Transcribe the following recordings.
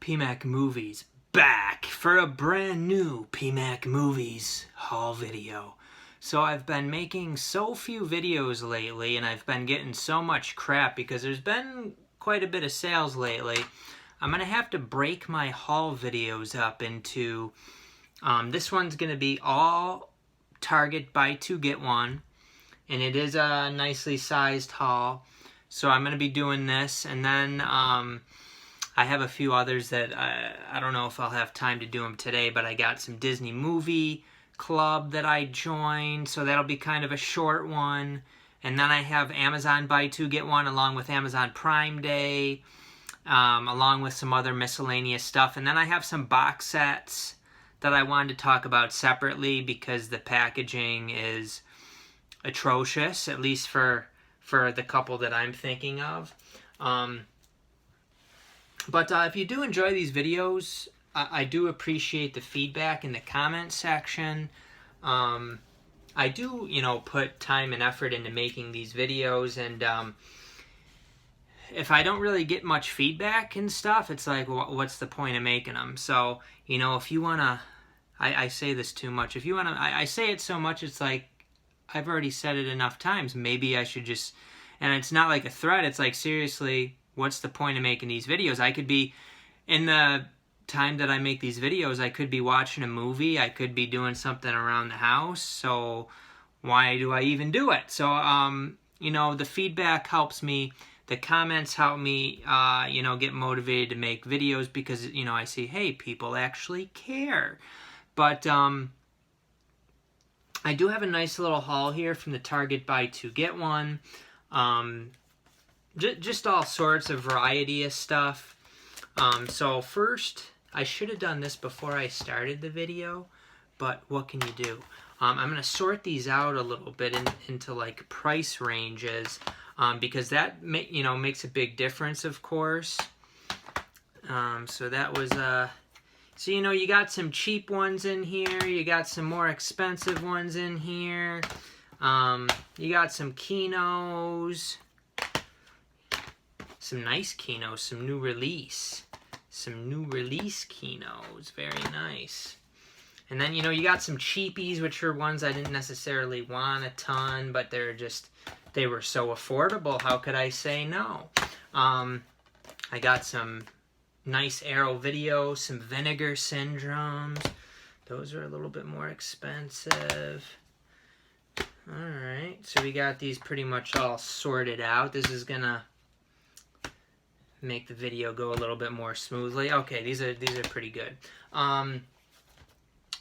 PMacMovies back for a brand new PMacMovies haul video. So I've been making so few videos lately, and I've been getting so much crap because there's been quite a bit of sales lately. I'm going to have to break my haul videos up into, this one's going to be all Target buy two get one, and it is a nicely sized haul. So I'm going to be doing this, and then I have a few others that I don't know if I'll have time to do them today, but I got some Disney movie club that I joined, so that'll be kind of a short one. And then I have Amazon buy two get one along with Amazon Prime Day, along with some other miscellaneous stuff. And then I have some box sets that I wanted to talk about separately because the packaging is atrocious, at least for the couple that I'm thinking of. But if you do enjoy these videos, I do appreciate the feedback in the comment section. I do, put time and effort into making these videos, and if I don't really get much feedback and stuff, it's like, well, what's the point of making them? So, if you want to, I say this too much. If you want to, I say it so much, it's like, I've already said it enough times. Maybe I should just, and it's not like a threat. It's like, seriously, what's the point of making these videos? I could be, in the time that I make these videos, I could be watching a movie. I could be doing something around the house. So why do I even do it? So, the feedback helps me. The comments help me, get motivated to make videos because, I see, hey, people actually care. But, I do have a nice little haul here from the Target buy two get one. Just all sorts of variety of stuff. So first, I should have done this before I started the video, but what can you do? I'm going to sort these out a little bit into like price ranges, because that makes a big difference, of course. So that was so you got some cheap ones in here, you got some more expensive ones in here, you got some Kinos, some nice Kinos, some new release Kinos, very nice. And then you got some cheapies, which are ones I didn't necessarily want a ton, but they were so affordable, how could I say no? I got some nice Aero video, some Vinegar Syndromes. Those are a little bit more expensive. Alright, so we got these pretty much all sorted out. This is gonna make the video go a little bit more smoothly. Okay, these are pretty good.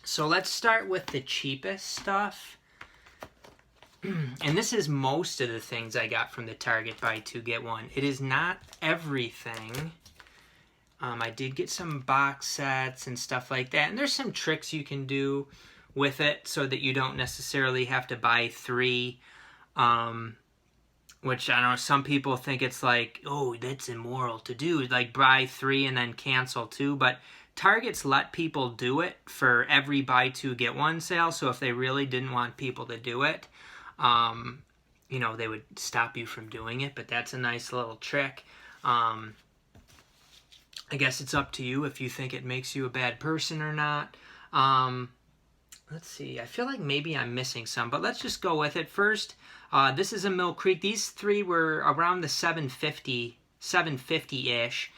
So let's start with the cheapest stuff. And this is most of the things I got from the Target buy two get one. It is not everything. I did get some box sets and stuff like that. And there's some tricks you can do with it so that you don't necessarily have to buy three. Which, I don't know, some people think it's like, oh, that's immoral to do. Like, buy three and then cancel two. But Target's let people do it for every buy two get one sale. So if they really didn't want people to do it, they would stop you from doing it. But that's a nice little trick. I guess it's up to you if you think it makes you a bad person or not. Let's see. I feel like maybe I'm missing some, but let's just go with it. First, this is a Mill Creek. These three were around the $750-ish.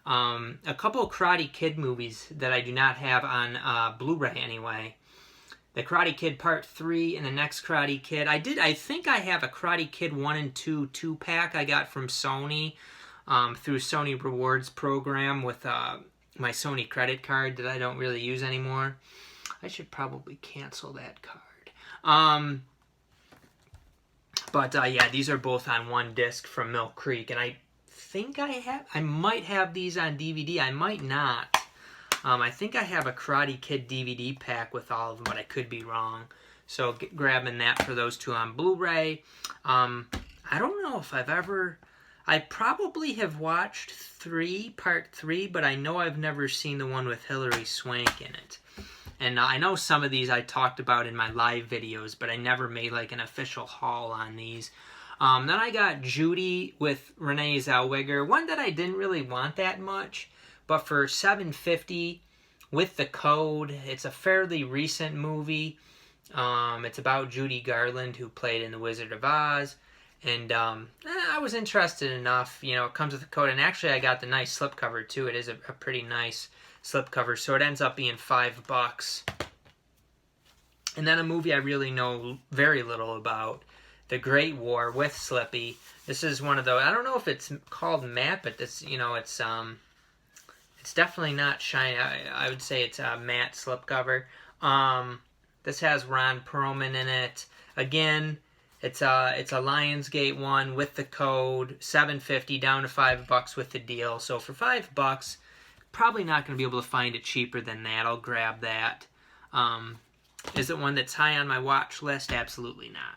A couple of Karate Kid movies that I do not have on Blu-ray anyway. The Karate Kid Part 3 and the next Karate Kid. I think I have a Karate Kid 1 and 2 2-pack I got from Sony. Through Sony Rewards program with my Sony credit card that I don't really use anymore. I should probably cancel that card. But yeah, these are both on one disc from Mill Creek, and I think I might have these on DVD. I might not. I think I have a Karate Kid DVD pack with all of them, but I could be wrong. So grabbing that for those two on Blu-ray. I don't know if I probably have watched Part 3, but I know I've never seen the one with Hilary Swank in it. And I know some of these I talked about in my live videos, but I never made like an official haul on these. Then I got Judy with Renee Zellweger, one that I didn't really want that much, but for $7.50 with the code, it's a fairly recent movie. It's about Judy Garland, who played in The Wizard of Oz. And I was interested enough. You know, it comes with a code. And actually, I got the nice slipcover, too. It is a pretty nice slipcover. So it ends up being $5. And then a movie I really know very little about, The Great War with Slippy. This is one of those. I don't know if it's called matte, but this, you know, it's definitely not shiny. I would say it's a matte slipcover. This has Ron Perlman in it. Again, it's a Lionsgate one with the code, $7.50 down to $5 with the deal. So for $5, probably not going to be able to find it cheaper than that. I'll grab that. Is it one that's high on my watch list? Absolutely not.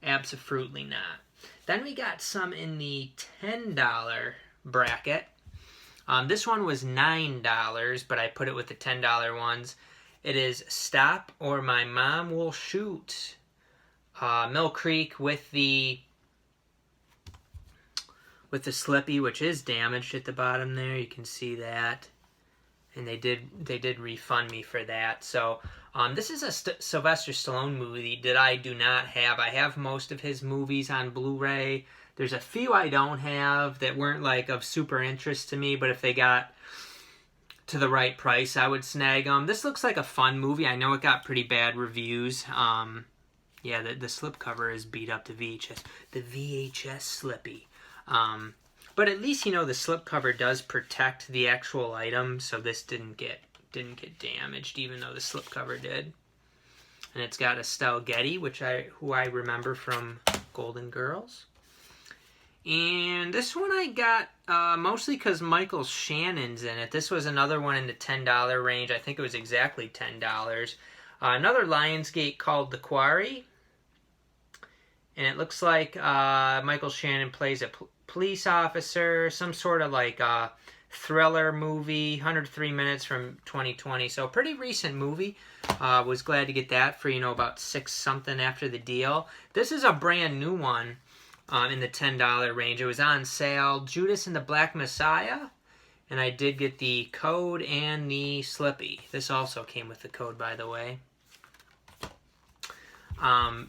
Absolutely not. Then we got some in the $10 bracket. This one was $9, but I put it with the $10 ones. It is Stop or My Mom Will Shoot. Mill Creek with the Slippy, which is damaged at the bottom there. You can see that. And they did refund me for that. So this is a Sylvester Stallone movie that I do not have. I have most of his movies on Blu-ray. There's a few I don't have that weren't like of super interest to me, but if they got to the right price, I would snag them. This looks like a fun movie. I know it got pretty bad reviews. Yeah, the slipcover is beat up to VHS. The VHS Slippy. But at least, you know, the slipcover does protect the actual item, so this didn't get damaged, even though the slipcover did. And it's got Estelle Getty, who I remember from Golden Girls. And this one I got mostly because Michael Shannon's in it. This was another one in the $10 range. I think it was exactly $10. Another Lionsgate called The Quarry. And it looks like Michael Shannon plays a police officer, some sort of like thriller movie, 103 minutes from 2020. So pretty recent movie. Was glad to get that for, you know, about $6 something after the deal. This is a brand new one. In the $10 range. It was on sale. Judas and the Black Messiah. And I did get the code and the Slippy. This also came with the code, by the way.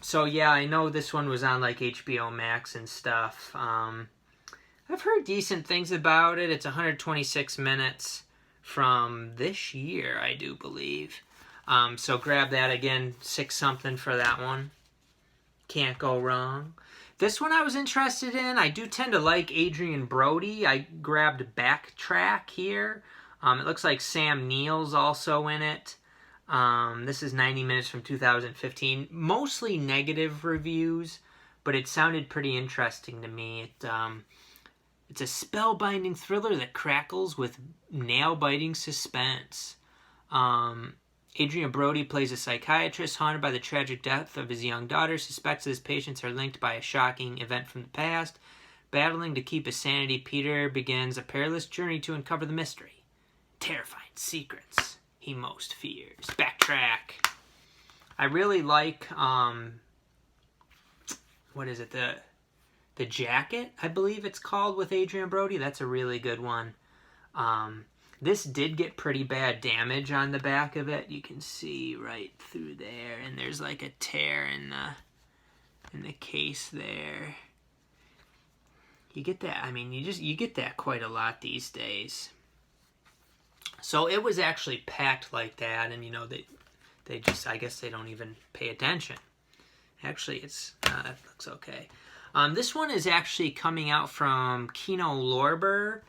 So yeah, I know this one was on like HBO Max and stuff. I've heard decent things about it. It's 126 minutes from this year, I do believe. So grab that again. $6 something for that one. Can't go wrong. This one I was interested in. I do tend to like Adrian Brody. I grabbed Backtrack here. It looks like Sam Neill's also in it. This is 90 minutes from 2015. Mostly negative reviews, but it sounded pretty interesting to me. It's a spellbinding thriller that crackles with nail-biting suspense. Adrian Brody plays a psychiatrist haunted by the tragic death of his young daughter, suspects that his patients are linked by a shocking event from the past. Battling to keep his sanity, Peter begins a perilous journey to uncover the mystery. Terrifying secrets he most fears. Backtrack. I really like, what is it, the Jacket, I believe it's called, with Adrian Brody. That's a really good one. This did get pretty bad damage on the back of it. You can see right through there, and there's like a tear in the case there. You get that. I mean, you get that quite a lot these days. So it was actually packed like that, and you know they just, I guess they don't even pay attention. Actually, that looks okay. This one is actually coming out from Kino Lorber.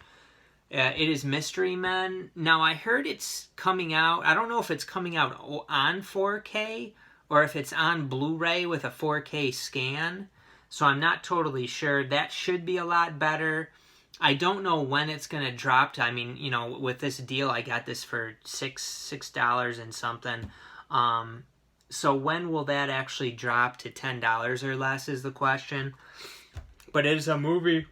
It is Mystery Men. Now, I heard it's coming out. I don't know if it's coming out on 4K or if it's on Blu-ray with a 4K scan. So I'm not totally sure. That should be a lot better. I don't know when it's going to drop. I mean, you know, with this deal, I got this for $6 and something. So when will that actually drop to $10 or less is the question. But it is a movie...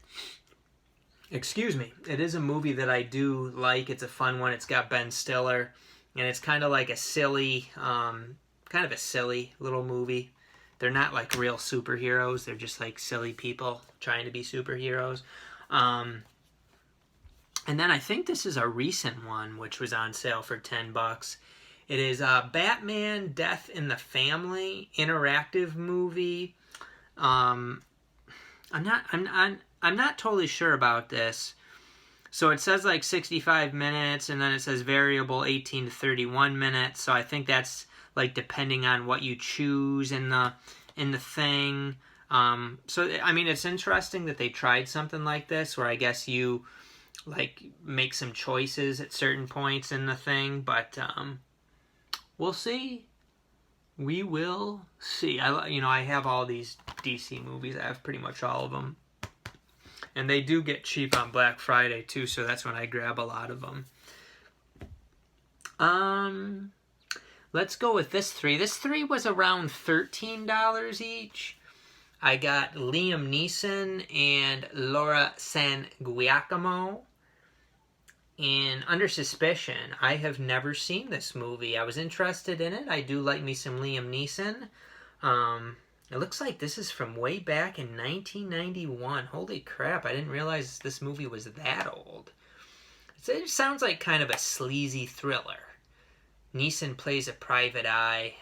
Excuse me. It is a movie that I do like. It's a fun one. It's got Ben Stiller. And it's kind of like a silly, little movie. They're not like real superheroes. They're just like silly people trying to be superheroes. And then I think this is a recent one, which was on sale for $10. It is Batman: Death in the Family interactive movie. I'm not totally sure about this. So it says like 65 minutes, and then it says variable 18 to 31 minutes. So I think that's like depending on what you choose in the thing. So I mean, it's interesting that they tried something like this, where I guess you like make some choices at certain points in the thing, but we'll see. We will see. I have all these DC movies. I have pretty much all of them. And they do get cheap on Black Friday too, so that's when I grab a lot of them. Let's go with this three. This three was around $13 each. I got Liam Neeson and Laura San Giacomo in Under Suspicion. I have never seen this movie. I was interested in it. I do like me some Liam Neeson. It looks like this is from way back in 1991. Holy crap, I didn't realize this movie was that old. It sounds like kind of a sleazy thriller. Neeson plays a private eye.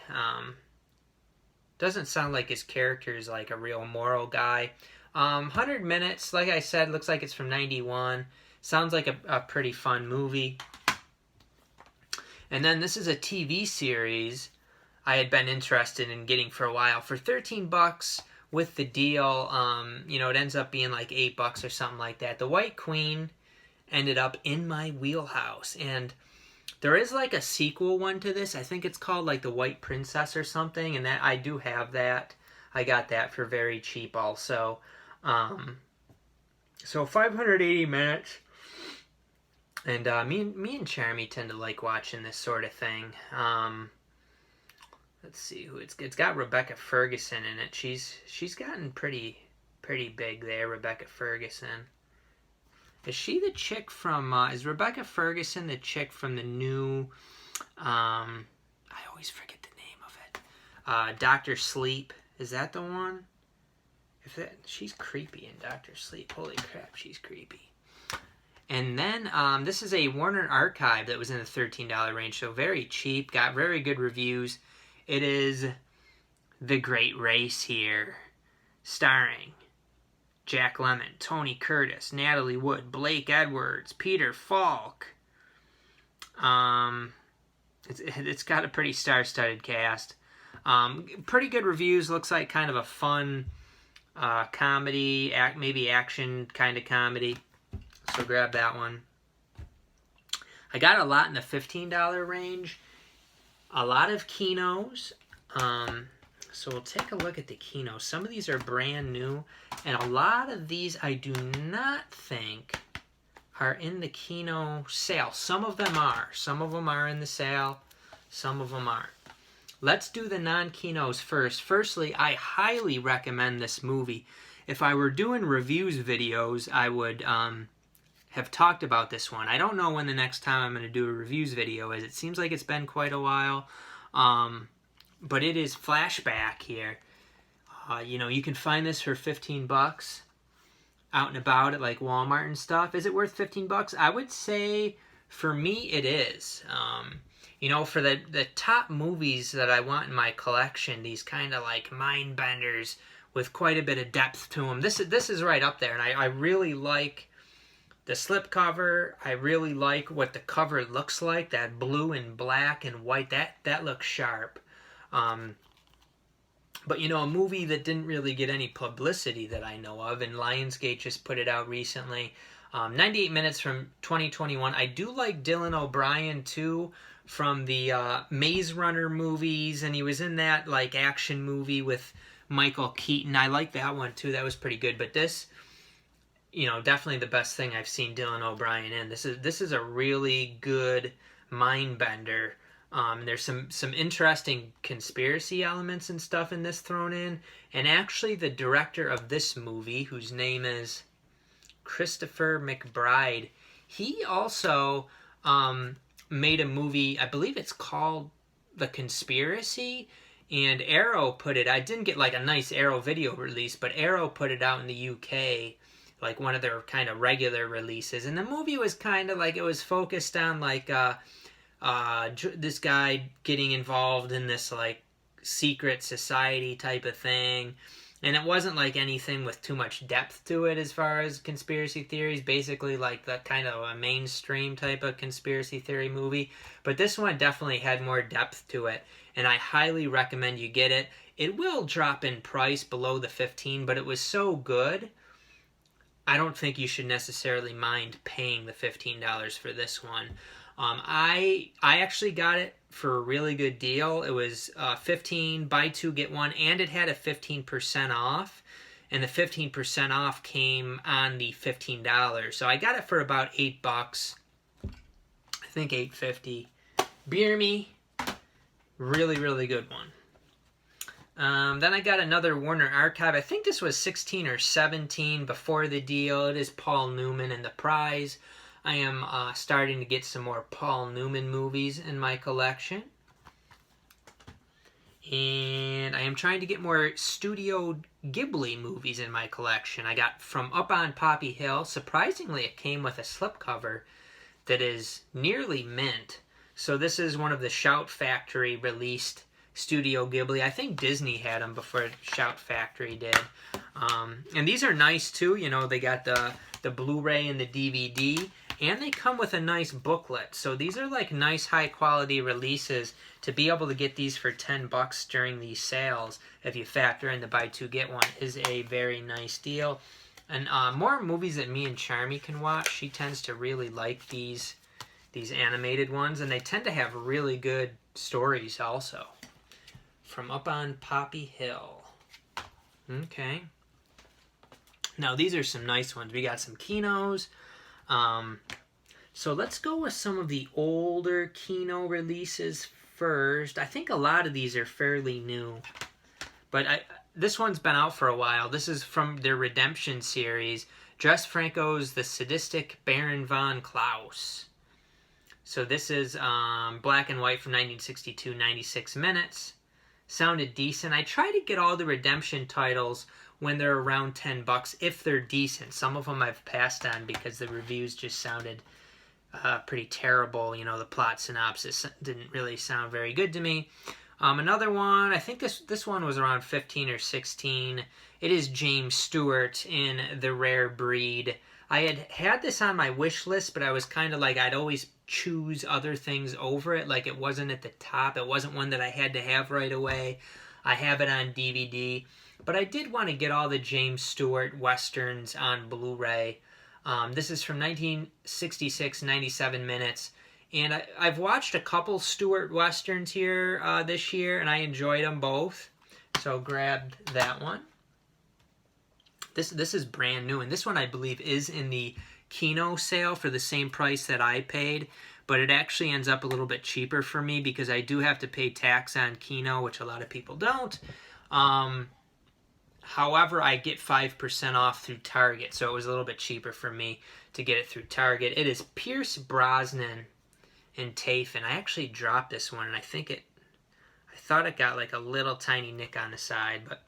Doesn't sound like his character is like a real moral guy. 100 minutes, like I said, looks like it's from 91. Sounds like a pretty fun movie. And then this is a TV series I had been interested in getting for a while. For $13 with the deal, it ends up being like $8 or something like that. The White Queen ended up in my wheelhouse. And there is like a sequel one to this. I think it's called like The White Princess or something. And that I do have that. I got that for very cheap also. So 580 minutes. And me and Charmy tend to like watching this sort of thing. Let's see who it's got. Rebecca Ferguson in it. She's gotten pretty big there. Rebecca Ferguson. Is she the chick from? Is Rebecca Ferguson the chick from the new? I always forget the name of it. Dr. Sleep. Is that the one? She's creepy in Dr. Sleep. Holy crap, she's creepy. And then this is a Warner Archive that was in the $13 range, so very cheap. Got very good reviews. It is The Great Race here, starring Jack Lemmon, Tony Curtis, Natalie Wood, Blake Edwards, Peter Falk. It's got a pretty star-studded cast. Pretty good reviews. Looks like kind of a fun comedy, maybe action kind of comedy. So grab that one. I got a lot in the $15 range. A lot of Kinos. So we'll take a look at the Kino. Some of these are brand new. And a lot of these I do not think are in the Kino sale. Some of them are. Some of them are in the sale. Some of them aren't. Let's do the non-Kinos first. Firstly, I highly recommend this movie. If I were doing reviews videos, I would have talked about this one. I don't know when the next time I'm going to do a reviews video is. It seems like it's been quite a while. But it is Flashback here. You can find this for $15 out and about at like Walmart and stuff. Is it worth $15? I would say for me it is. For the top movies that I want in my collection, these kind of like mind benders with quite a bit of depth to them. This is right up there, and I really like the slipcover. I really like what the cover looks like. That blue and black and white. That looks sharp. But a movie that didn't really get any publicity that I know of, and Lionsgate just put it out recently. 98 minutes from 2021. I do like Dylan O'Brien too, from the Maze Runner movies, and he was in that like action movie with Michael Keaton. I like that one too. That was pretty good. But this, definitely the best thing I've seen Dylan O'Brien in. This is a really good mind bender. There's some interesting conspiracy elements and stuff in this thrown in. And actually the director of this movie, whose name is Christopher McBride, he also made a movie, I believe it's called The Conspiracy, and Arrow put it, I didn't get like a nice Arrow video release, but Arrow put it out in the UK like one of their kind of regular releases. And the movie was kind of like, it was focused on like this guy getting involved in this like secret society type of thing. And it wasn't like anything with too much depth to it as far as conspiracy theories. Basically like the kind of a mainstream type of conspiracy theory movie. But this one definitely had more depth to it. And I highly recommend you get it. It will drop in price below the $15, but it was so good, I don't think you should necessarily mind paying the $15 for this one. I actually got it for a really good deal. It was 15, buy two, get one, and it had a 15% off. And the 15% off came on the $15. So I got it for about $8. I think $8.50. Beer me. Really, really good one. Then I got another Warner Archive. I think this was 16 or 17 before the deal. It is Paul Newman and the Prize. I am starting to get some more Paul Newman movies in my collection. And I am trying to get more Studio Ghibli movies in my collection. I got From Up on Poppy Hill. Surprisingly, it came with a slipcover that is nearly mint. So this is one of the Shout Factory released Studio Ghibli. I think Disney had them before Shout Factory did. And these are nice too. You know, they got the Blu-ray and the DVD. And they come with a nice booklet. So these are like nice high quality releases. To be able to get these for $10 during these sales, if you factor in the buy two get one, is a very nice deal. And more movies that me and Charmy can watch. She tends to really like these animated ones, and they tend to have really good stories also. From Up on Poppy Hill. Okay. Now these are some nice ones. We got some Kinos. So let's go with some of the older Kino releases first. I think a lot of these are fairly new, but this one's been out for a while. This is from their Redemption series, Jess Franco's The Sadistic Baron von Klaus. So this is black and white from 1962, 96 minutes. Sounded decent. I try to get all the Redemption titles when they're around $10 if they're decent. Some of them I've passed on because the reviews just sounded pretty terrible. You know, the plot synopsis didn't really sound very good to me. Another one, I think this one was around 15 or 16. It is James Stewart in The Rare Breed. I had this on my wish list, but I was kind of like, I'd always choose other things over it. Like, it wasn't at the top. It wasn't one that I had to have right away. I have it on DVD. But I did want to get all the James Stewart Westerns on Blu-ray. This is from 1966, 97 minutes. And I've watched a couple Stewart Westerns here this year, and I enjoyed them both. So grabbed that one. This is brand new, and this one I believe is in the Kino sale for the same price that I paid. But it actually ends up a little bit cheaper for me because I do have to pay tax on Kino, which a lot of people don't. However, I get 5% off through Target, so it was a little bit cheaper for me to get it through Target. It is Pierce Brosnan and Tafen. I actually dropped this one, and I thought it got like a little tiny nick on the side, but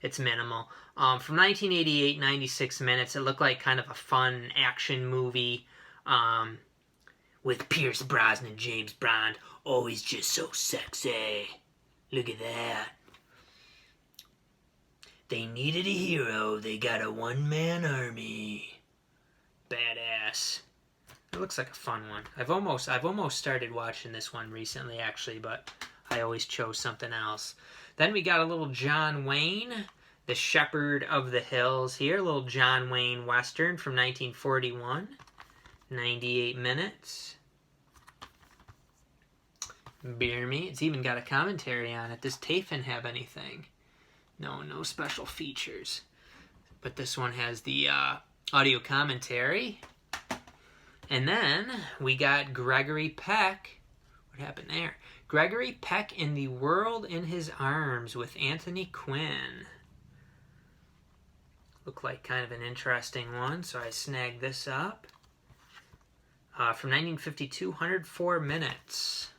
it's minimal. From 1988, 96 minutes. It looked like kind of a fun action movie with Pierce Brosnan, James Bond. Oh, he's just so sexy. Look at that. They needed a hero. They got a one-man army. Badass. It looks like a fun one. I've almost started watching this one recently, actually, but I always chose something else. Then we got a little John Wayne, The Shepherd of the Hills here. A little John Wayne Western from 1941. 98 minutes. Beer me. It's even got a commentary on it. Does Tafen have anything? No special features. But this one has the audio commentary. And then we got Gregory Peck. What happened there? Gregory Peck in The World in His Arms with Anthony Quinn. Looked like kind of an interesting one, so I snagged this up. From 1952, 104 minutes.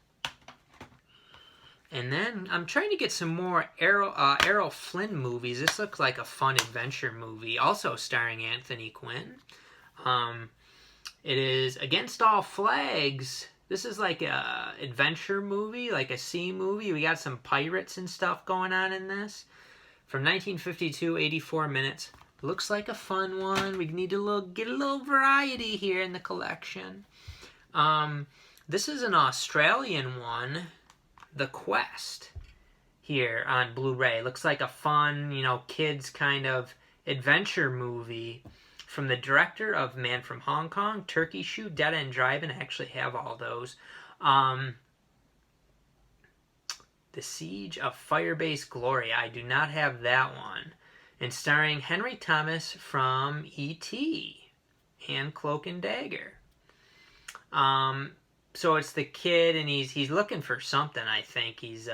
And then I'm trying to get some more Errol Flynn movies. This looks like a fun adventure movie, also starring Anthony Quinn. It is Against All Flags. This is like a adventure movie, like a sea movie. We got some pirates and stuff going on in this. From 1952, 84 minutes. Looks like a fun one. We need to get a little variety here in the collection. This is an Australian one, The Quest, here on Blu-ray. Looks like a fun, kids kind of adventure movie from the director of Man from Hong Kong, Turkey Shoot, Dead End Drive-In. I actually have all those. The Siege of Firebase Glory. I do not have that one. And starring Henry Thomas from E.T. and Cloak and Dagger. So it's the kid, and he's looking for something, I think. He's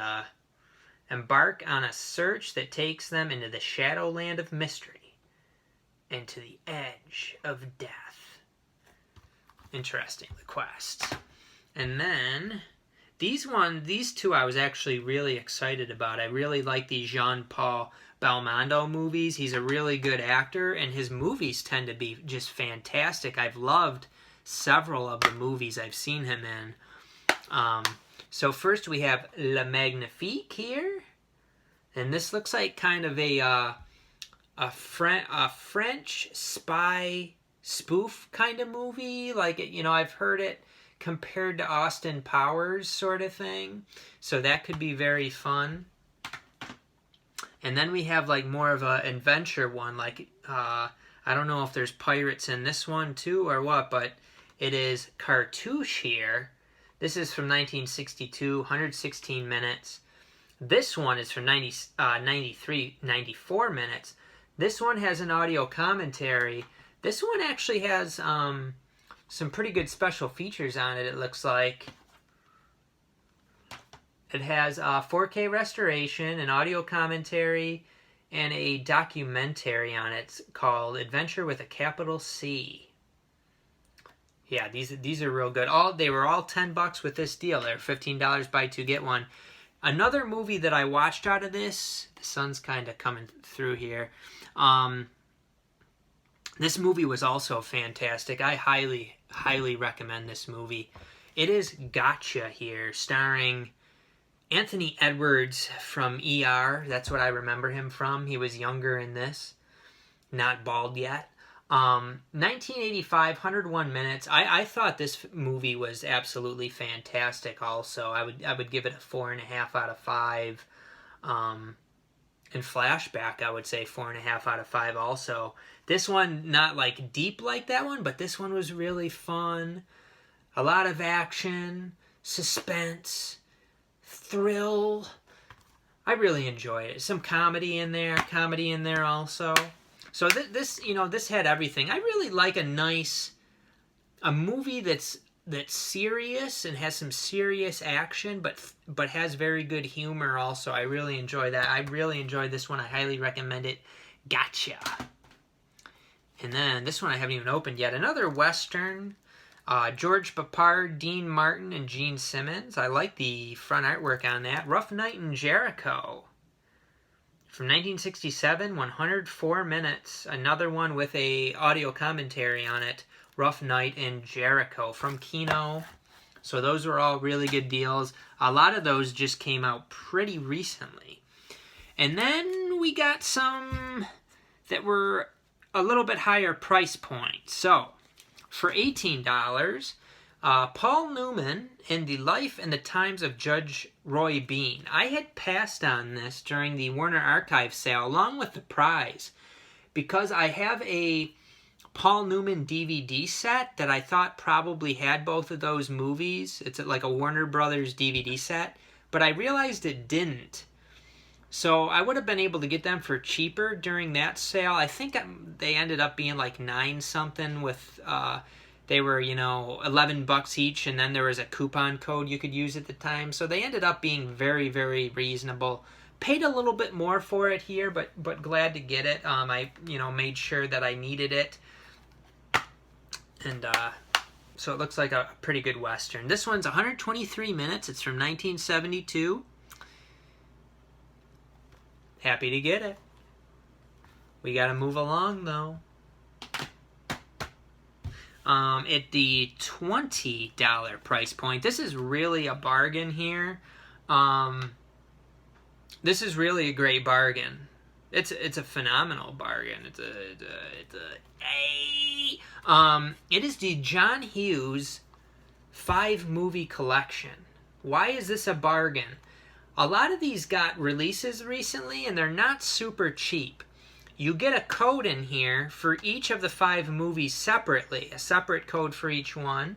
embark on a search that takes them into the Shadowland of Mystery and to the edge of death. Interesting, The Quest. And then these two I was actually really excited about. I really like these Jean-Paul Belmondo movies. He's a really good actor, and his movies tend to be just fantastic. I've loved several of the movies I've seen him in. So first we have Le Magnifique here, and this looks like kind of a French spy spoof kind of movie. Like, I've heard it compared to Austin Powers sort of thing, so that could be very fun. And then we have like more of an adventure one, like I don't know if there's pirates in this one too or what, but it is Cartouche here. This is from 1962, 116 minutes. This one is from 94 minutes. This one has an audio commentary. This one actually has some pretty good special features on it, it looks like. It has 4K restoration, an audio commentary, and a documentary on it called Adventure with a Capital C. Yeah, these are real good. They were all $10 with this deal. They're $15 buy two get one. Another movie that I watched out of this, the sun's kind of coming through here. This movie was also fantastic. I highly recommend this movie. It is Gotcha here, starring Anthony Edwards from ER. That's what I remember him from. He was younger in this. Not bald yet. 1985, 101 minutes. I thought this movie was absolutely fantastic also. I would give it a 4.5 out of 5. In Flashback, I would say 4.5 out of 5 also. This one, not like deep like that one, but this one was really fun. A lot of action, suspense, thrill. I really enjoyed it. Some comedy in there also. So this had everything. I really like a movie that's serious and has some serious action, but has very good humor also. I really enjoy that. I really enjoyed this one. I highly recommend it. Gotcha. And then this one I haven't even opened yet. Another Western. George Papard, Dean Martin, and Gene Simmons. I like the front artwork on that. Rough Night in Jericho. From 1967, 104 minutes. Another one with a audio commentary on it. Rough Night in Jericho from Kino. So those were all really good deals. A lot of those just came out pretty recently. And then we got some that were a little bit higher price point. So for $18, Paul Newman in The Life and the Times of Judge Roy Bean. I had passed on this during the Warner Archive sale along with the prize because I have a Paul Newman DVD set that I thought probably had both of those movies. It's like a Warner Brothers DVD set, but I realized it didn't. So I would have been able to get them for cheaper during that sale. I think they ended up being like $9 something with, they were, $11 each, and then there was a coupon code you could use at the time. So they ended up being very, very reasonable. Paid a little bit more for it here, but glad to get it. I, made sure that I needed it. And so it looks like a pretty good Western. This one's 123 minutes. It's from 1972. happy to get it. We gotta move along though. At the $20 price point, this is really a bargain here. This is really a great bargain. It's a phenomenal bargain. It is the John Hughes 5-movie collection. Why is this a bargain? A lot of these got releases recently, and they're not super cheap. You get a code in here for each of the 5 movies separately, a separate code for each one.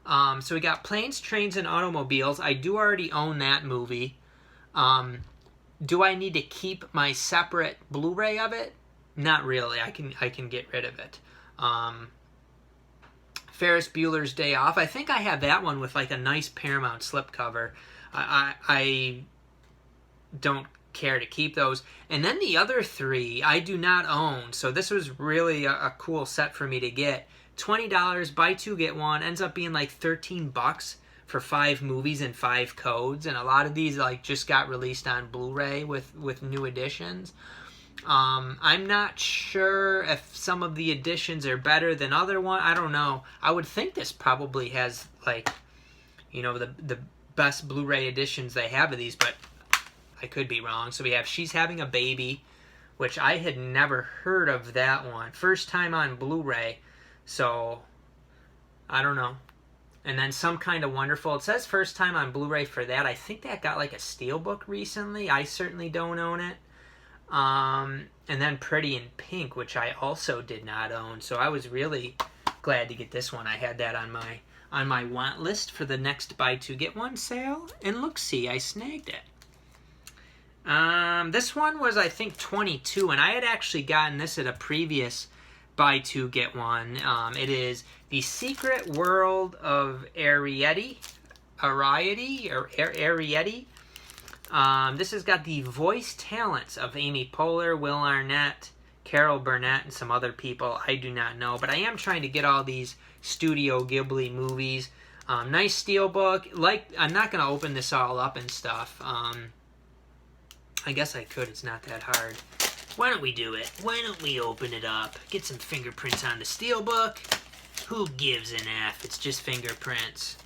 So we got Planes, Trains, and Automobiles. I do already own that movie. Do I need to keep my separate Blu-ray of it? Not really. I can get rid of it. Ferris Bueller's Day Off. I think I have that one with like a nice Paramount slipcover. I don't care to keep those. And then the other 3 I do not own. So this was really a cool set for me to get. $20, buy 2 get 1, ends up being like $13 for 5 movies and 5 codes. And a lot of these like just got released on Blu-ray with new editions. I'm not sure if some of the editions are better than other one. I don't know. I would think this probably has like, you know, the best Blu-ray editions they have of these, but I could be wrong. So we have She's Having a Baby, which I had never heard of that one. First time on Blu-ray, so I don't know. And then Some Kind of Wonderful. It says first time on Blu-ray for that. I think that got like a Steelbook recently. I certainly don't own it. And then Pretty in Pink, which I also did not own. So I was really glad to get this one. I had that on my want list for the next buy 2 get 1 sale. And look, see, I snagged it. This one was, I think, $22, and I had actually gotten this at a previous buy 2 get 1. It is The Secret World of Arrietti. This has got the voice talents of Amy Poehler, Will Arnett, Carol Burnett, and some other people I do not know. But I am trying to get all these Studio Ghibli movies. Nice steelbook. I'm not going to open this all up and stuff. I guess I could. It's not that hard. Why don't we do it? Why don't we open it up? Get some fingerprints on the steelbook. Who gives an F? It's just fingerprints.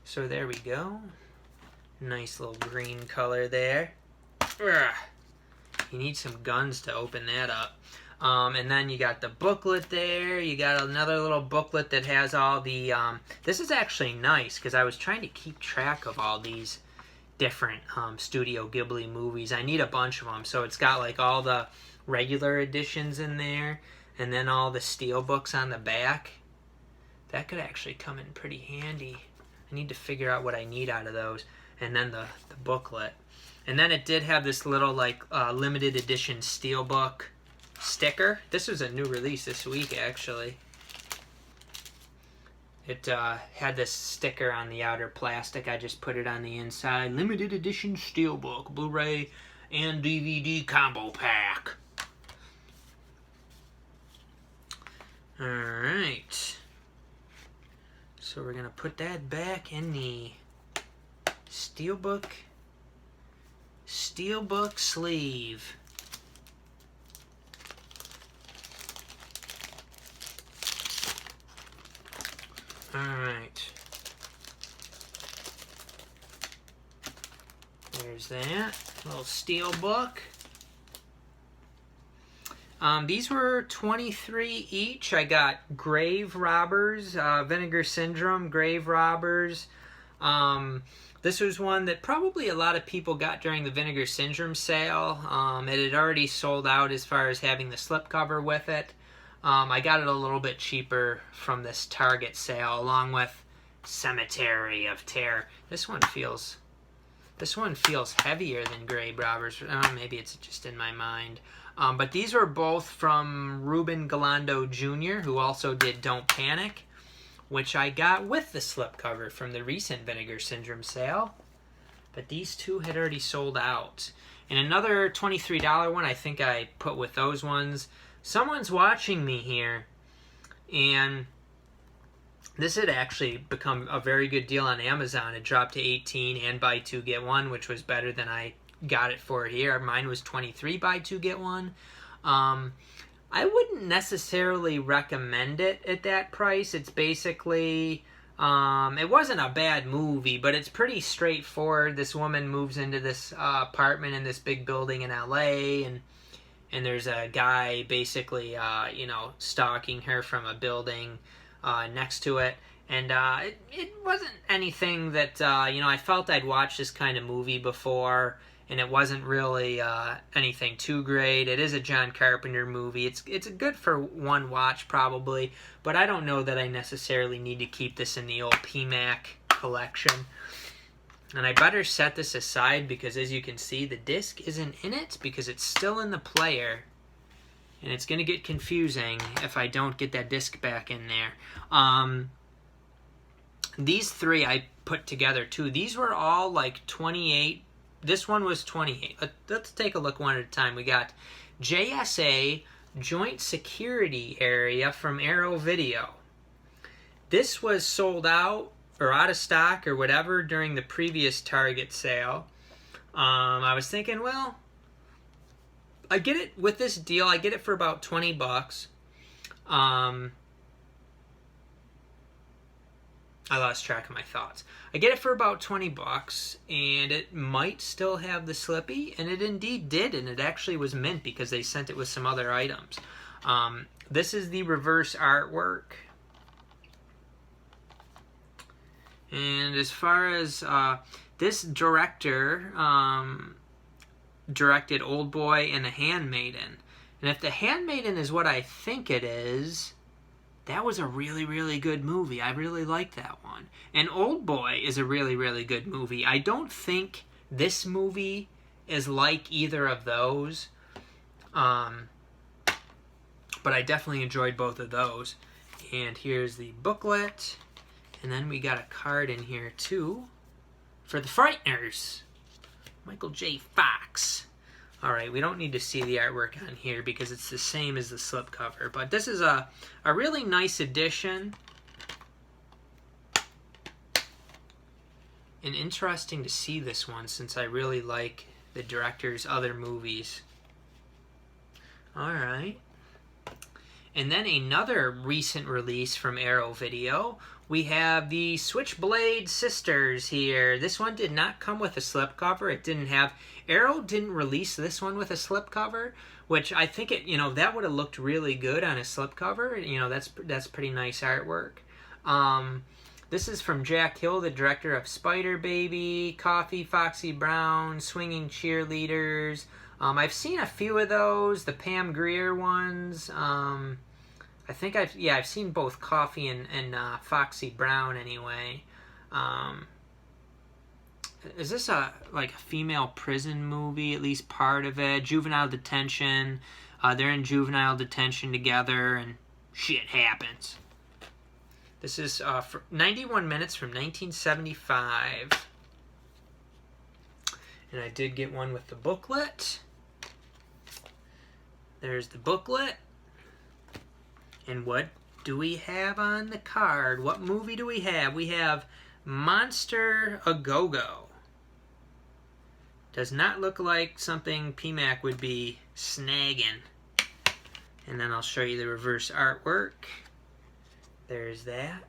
So there we go. Nice little green color there. Ugh. You need some guns to open that up. And then you got the booklet there. You got another little booklet that has all the... this is actually nice because I was trying to keep track of all these different Studio Ghibli movies. I need a bunch of them. So it's got like all the regular editions in there and then all the steelbooks on the back. That could actually come in pretty handy. I need to figure out what I need out of those. And then the booklet. And then it did have this little like limited edition steelbook sticker. This was a new release this week actually. It had this sticker on the outer plastic. I just put it on the inside. Limited edition steelbook, Blu-ray and DVD combo pack. Alright. So we're going to put that back in the steelbook sleeve. Alright. There's that. Little steelbook. These were $23 each. I got Grave Robbers, Vinegar Syndrome, Grave Robbers. This was one that probably a lot of people got during the Vinegar Syndrome sale. It had already sold out as far as having the slipcover with it. I got it a little bit cheaper from this Target sale, along with Cemetery of Terror. This one feels heavier than Grave Robbers. Maybe it's just in my mind. But these were both from Ruben Galando Jr., who also did Don't Panic, which I got with the slipcover from the recent Vinegar Syndrome sale. But these two had already sold out. And another $23 one I think I put with those ones. Someone's watching me here, and this had actually become a very good deal on Amazon. It dropped to $18 and buy 2 get 1, which was better than I got it for here. Mine was 23 buy 2 get 1. I wouldn't necessarily recommend it at that price. It's basically, it wasn't a bad movie, but it's pretty straightforward. This woman moves into this apartment in this big building in LA, and there's a guy basically, you know, stalking her from a building next to it. And it wasn't anything that, you know, I felt I'd watched this kind of movie before, and it wasn't really anything too great. It is a John Carpenter movie. It's good for one watch probably, but I don't know that I necessarily need to keep this in the old PMac collection. And I better set this aside because, as you can see, the disc isn't in it because it's still in the player. And it's going to get confusing if I don't get that disc back in there. These three I put together too. These were all like 28. This one was 28. Let's take a look one at a time. We got JSA, Joint Security Area from Aero Video. This was sold out or out of stock or whatever during the previous Target sale. I was thinking, well, I get it with this deal. I get it for about 20 bucks. I lost track of my thoughts. I get it for about 20 bucks, and it might still have the Slippy, and it indeed did, and it actually was mint because they sent it with some other items. This is the reverse artwork. And as far as this director directed Old Boy and The Handmaiden. And if The Handmaiden is what I think it is, that was a really, really good movie. I really like that one. And Old Boy is a really, really good movie. I don't think this movie is like either of those. But I definitely enjoyed both of those. And here's the booklet. And then we got a card in here, too, for The Frighteners. Michael J. Fox. Alright, we don't need to see the artwork on here because it's the same as the slipcover. But this is a really nice edition. And interesting to see this one since I really like the director's other movies. Alright. And then another recent release from Aero Video. We have the Switchblade Sisters here. This one did not come with a slipcover. It didn't have... Aero didn't release this one with a slipcover, which I think it, you know, that would have looked really good on a slipcover. You know, that's pretty nice artwork. This is from Jack Hill, the director of Spider Baby, Coffee, Foxy Brown, Swinging Cheerleaders. I've seen a few of those, the Pam Grier ones. I think I've seen both Coffee and Foxy Brown anyway. Is this like a female prison movie? At least part of it. Juvenile detention. They're in juvenile detention together, and shit happens. This is for 91 minutes from 1975. And I did get one with the booklet. There's the booklet. And what do we have on the card? What movie do we have? We have Monster A Go-Go. Does not look like something PMac would be snagging. And then I'll show you the reverse artwork. There's that.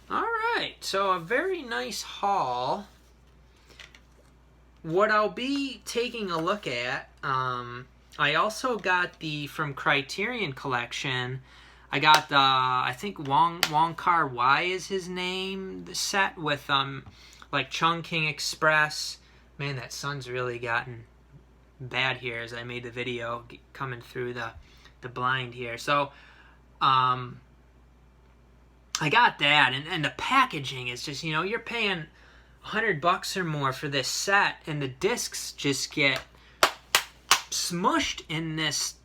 Alright, so a very nice haul. What I'll be taking a look at, I also got from Criterion Collection, I got the, I think Wong Kar-wai is his name, the set with, like Chungking Express. Man, that sun's really gotten bad here as I made the video coming through the blind here. So, I got that, and the packaging is just, you know, you're paying $100 or more for this set, and the discs just get smushed in this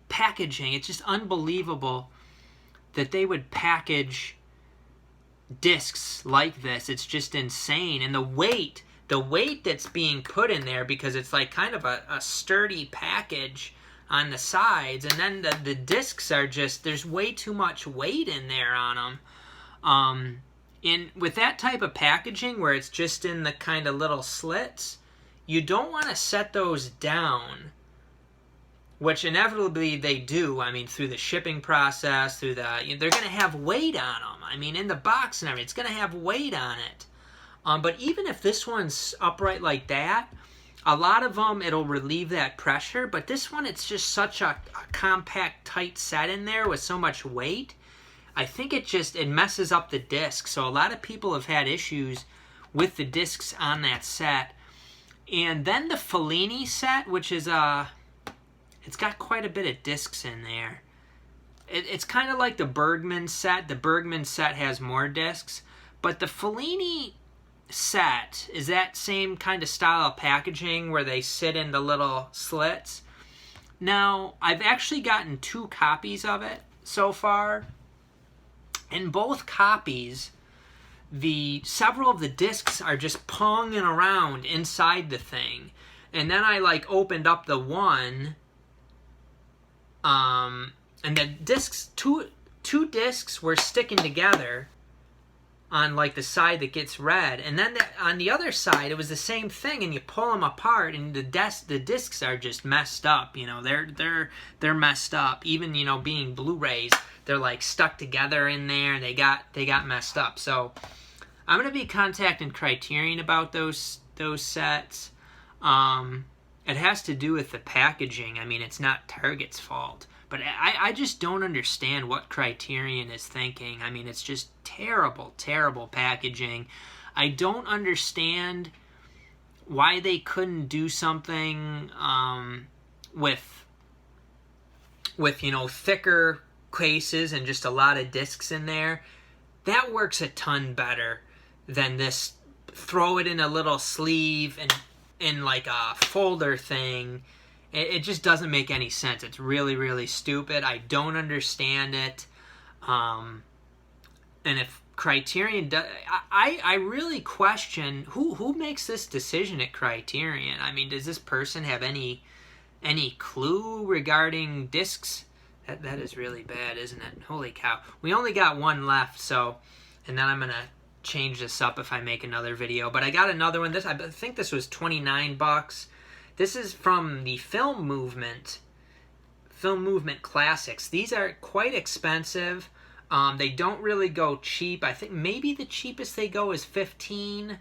packaging. It's just unbelievable that they would package discs like this. It's just insane. And the weight that's being put in there, because it's like kind of a sturdy package on the sides, and then the discs are just, there's way too much weight in there on them. with that type of packaging where it's just in the kind of little slits, you don't want to set those down, which inevitably they do. I mean, through the shipping process, they're going to have weight on them. I mean, in the box and everything, it's going to have weight on it. But even if this one's upright like that, a lot of them, it'll relieve that pressure. But this one, it's just such a compact, tight set in there with so much weight. I think it messes up the disc. So a lot of people have had issues with the discs on that set. And then the Fellini set, which is it's got quite a bit of discs in there. It's kind of like the Bergman set. The Bergman set has more discs. But the Fellini set is that same kind of style of packaging where they sit in the little slits. Now, I've actually gotten 2 copies of it so far. In both copies, several of the discs are just ponging around inside the thing. And then I opened up the one, and the discs, two discs were sticking together on the side that gets read, and then on the other side it was the same thing, and you pull them apart and the discs are just messed up. They're messed up. Even being Blu-rays, they're stuck together in there, and they got messed up. So I'm gonna be contacting Criterion about those sets. It has to do with the packaging. I mean, it's not Target's fault. But I just don't understand what Criterion is thinking. I mean, it's just terrible, terrible packaging. I don't understand why they couldn't do something with thicker cases and just a lot of discs in there. That works a ton better than this. Throw it in a little sleeve and in a folder thing. It just doesn't make any sense. It's really, really stupid. I don't understand it. And if Criterion does, I really question who makes this decision at Criterion. I mean, does this person have any clue regarding discs? That is really bad, isn't it? Holy cow. We only got one left, so, and then I'm going to change this up if I make another video. But I got another one. I think this was $29. This is from the Film Movement Classics. These are quite expensive. They don't really go cheap. I think maybe the cheapest they go is $15.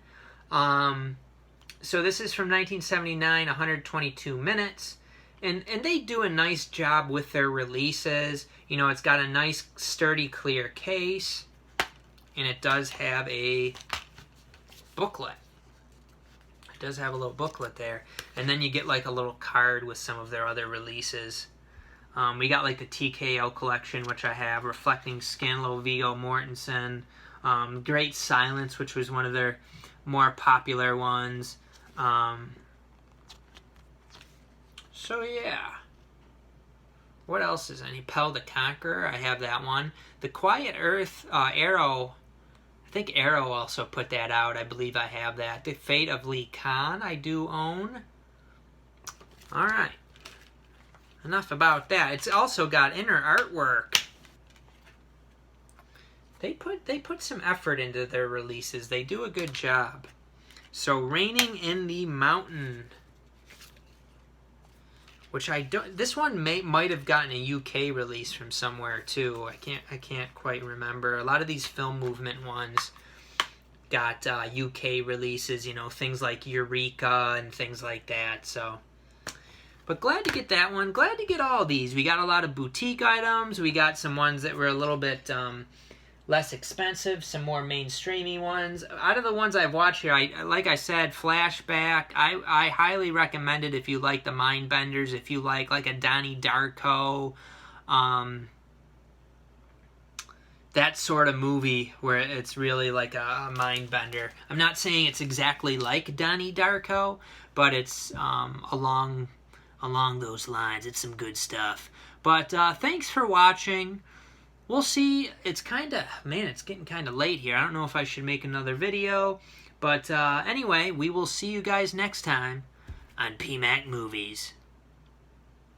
So this is from 1979, 122 minutes. And they do a nice job with their releases. It's got a nice, sturdy, clear case. And it does have a booklet. Does have a little booklet there, and then you get a little card with some of their other releases. We got the TKO collection, which I have, Reflecting Skin, little Viggo Mortensen, Great Silence, which was one of their more popular ones. So yeah, what else is any? Pell the Conqueror, I have that one. The Quiet Earth, Aero. I think Aero also put that out. I believe I have that. The Fate of Lee Khan I do own. Alright. Enough about that. It's also got inner artwork. They put some effort into their releases. They do a good job. So Raining in the Mountain, which I don't. This one might have gotten a UK release from somewhere too. I can't quite remember. A lot of these Film Movement ones got UK releases. Things like Eureka and things like that. So, but glad to get that one. Glad to get all these. We got a lot of boutique items. We got some ones that were a little bit less expensive, some more mainstreamy ones. Out of the ones I've watched here, like I said, Flashback, I highly recommend it if you like the mind benders, if you like a Donnie Darko, that sort of movie where it's really like a mind bender. I'm not saying it's exactly like Donnie Darko, but it's along those lines. It's some good stuff. But thanks for watching. We'll see. It's getting kind of late here. I don't know if I should make another video. But anyway, we will see you guys next time on PMacMovies.